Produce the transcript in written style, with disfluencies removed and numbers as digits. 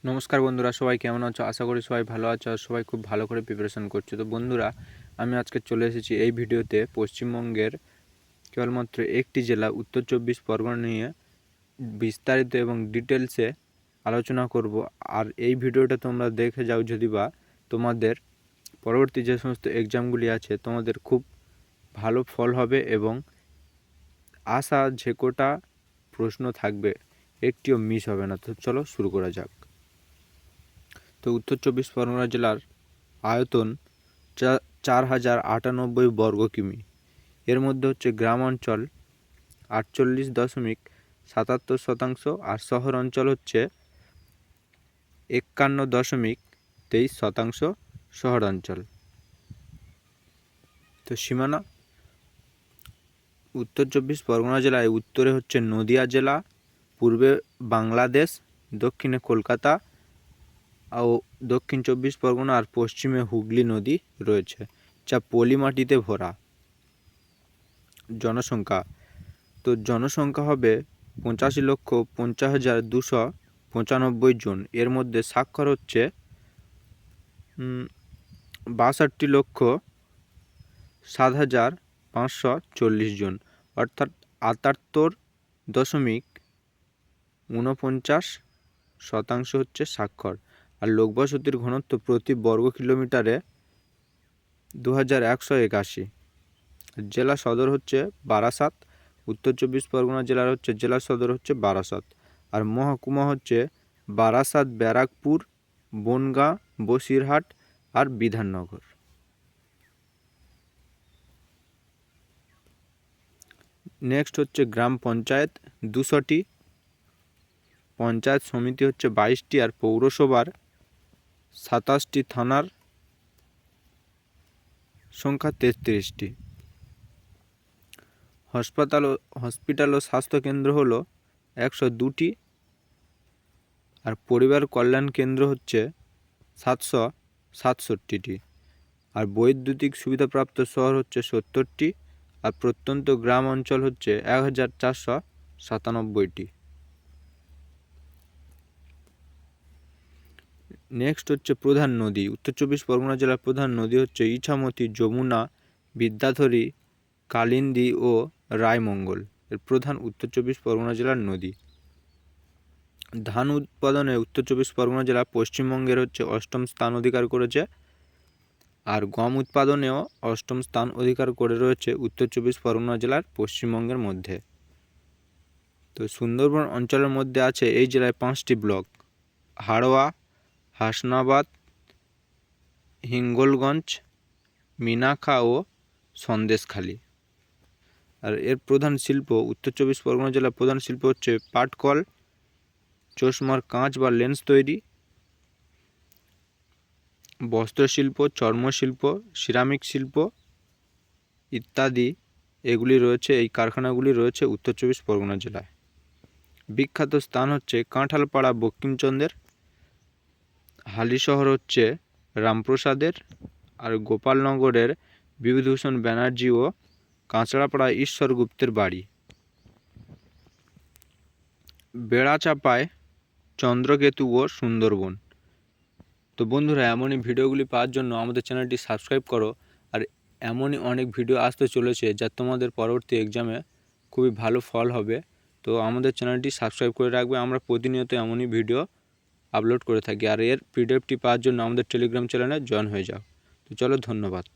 নমস্কার বন্ধুরা, সবাই কেমন আছো? আশা করি সবাই ভালো আছো আর সবাই খুব ভালো করে প্রিপারেশন করছো। তো বন্ধুরা, আমি আজকে চলে এসেছি এই ভিডিওতে পশ্চিমবঙ্গের কেবলমাত্র একটি জেলা উত্তর চব্বিশ পরগনা নিয়ে বিস্তারিত এবং ডিটেলসে আলোচনা করব। আর এই ভিডিওটা তোমরা দেখে যাও, যদি বা তোমাদের পরবর্তী যে সমস্ত এক্সামগুলি আছে তোমাদের খুব ভালো ফল হবে এবং আশা যে কোটা প্রশ্ন থাকবে একটিও মিস হবে না। তো চলো শুরু করা যাক। তো উত্তর চব্বিশ পরগনা জেলার আয়তন 4098 বর্গ কিমি। এর মধ্যে হচ্ছে গ্রাম অঞ্চল 48.77%, আর শহর অঞ্চল হচ্ছে 51.23% শহর অঞ্চল। তো সীমানা, উত্তর চব্বিশ পরগনা জেলায় উত্তরে হচ্ছে নদিয়া জেলা, পূর্বে বাংলাদেশ, দক্ষিণে কলকাতা ও দক্ষিণ চব্বিশ পরগনা, আর পশ্চিমে হুগলি নদী রয়েছে, যা পলি মাটিতে ভরা। জনসংখ্যা, তো জনসংখ্যা হবে 85,50,295 জন। এর মধ্যে স্বাক্ষর হচ্ছে 62,07,540 জন, অর্থাৎ 78.49% হচ্ছে স্বাক্ষর। আর লোকবসতির ঘনত্ব প্রতি বর্গ কিলোমিটারে 2181। জেলা সদর হচ্ছে বারাসাত। উত্তর চব্বিশ পরগনা জেলার হচ্ছে জেলা সদর হচ্ছে বারাসাত। আর মহকুমা হচ্ছে বারাসাত, ব্যারাকপুর, বনগাঁ, বসিরহাট আর বিধাননগর। নেক্সট হচ্ছে গ্রাম পঞ্চায়েত 200টি, পঞ্চায়েত সমিতি হচ্ছে 22টি, আর পৌরসভার 27টি, থানার সংখ্যা 33টি। হসপিটাল ও স্বাস্থ্যকেন্দ্র হলো 102টি, আর পরিবার কল্যাণ কেন্দ্র হচ্ছে 767টি, আর বৈদ্যুতিক সুবিধাপ্রাপ্ত শহর হচ্ছে 70টি, আর প্রত্যন্ত গ্রাম অঞ্চল হচ্ছে 1497টি। নেক্সট হচ্ছে প্রধান নদী। উত্তর চব্বিশ পরগনা জেলার প্রধান নদী হচ্ছে ইছামতি, যমুনা, বিদ্যাধরী, কালিন্দী ও রায়মঙ্গল। এর প্রধান উত্তর চব্বিশ পরগনা জেলার নদী। ধান উৎপাদনে উত্তর চব্বিশ পরগনা জেলা পশ্চিমবঙ্গের হচ্ছে 8ম স্থান অধিকার করেছে, আর গম উৎপাদনেও 8ম স্থান অধিকার করে রয়েছে উত্তর চব্বিশ পরগনা জেলার পশ্চিমবঙ্গের মধ্যে। তো সুন্দরবন অঞ্চলের মধ্যে আছে এই জেলায় 5টি ব্লক: হাড়োয়া, হাসনাবাদ, হিঙ্গলগঞ্জ, মিনাখা ও সন্দেশখালী। আর এর প্রধান শিল্প, উত্তর চব্বিশ পরগনা জেলার প্রধান শিল্প হচ্ছে পাটকল, চশমার কাঁচ বা লেন্স তৈরি, বস্ত্রশিল্প, চর্মশিল্প, সিরামিক শিল্প ইত্যাদি। এগুলি রয়েছে, এই কারখানাগুলি রয়েছে উত্তর চব্বিশ পরগনা জেলায়। বিখ্যাত স্থান হচ্ছে কাঁঠালপাড়া বঙ্কিমচন্দ্রের, হালিশহর হচ্ছে রামপ্রসাদের, আর গোপালনগরের বিভূতিভূষণ ব্যানার্জি ও কাঁচরাপাড়া ঈশ্বর গুপ্তের বাড়ি। বেড়াচাপায় চন্দ্রকেতু ও সুন্দরবন। তো বন্ধুরা, এমনই ভিডিওগুলি পাওয়ার জন্য আমাদের চ্যানেলটি সাবস্ক্রাইব করো। আর এমনই অনেক ভিডিও আসতে চলেছে যা তোমাদের পরবর্তী এক্সামে খুবই ভালো ফল হবে। তো আমাদের চ্যানেলটি সাবস্ক্রাইব করে রাখবে। আমরা প্রতিনিয়ত এমনই ভিডিও আপলোড করে থাকি। আর এর পিডিএফটি পাওয়ার জন্য আমাদের টেলিগ্রাম চ্যানেলে জয়েন হয়ে যাও। তো চলো, ধন্যবাদ।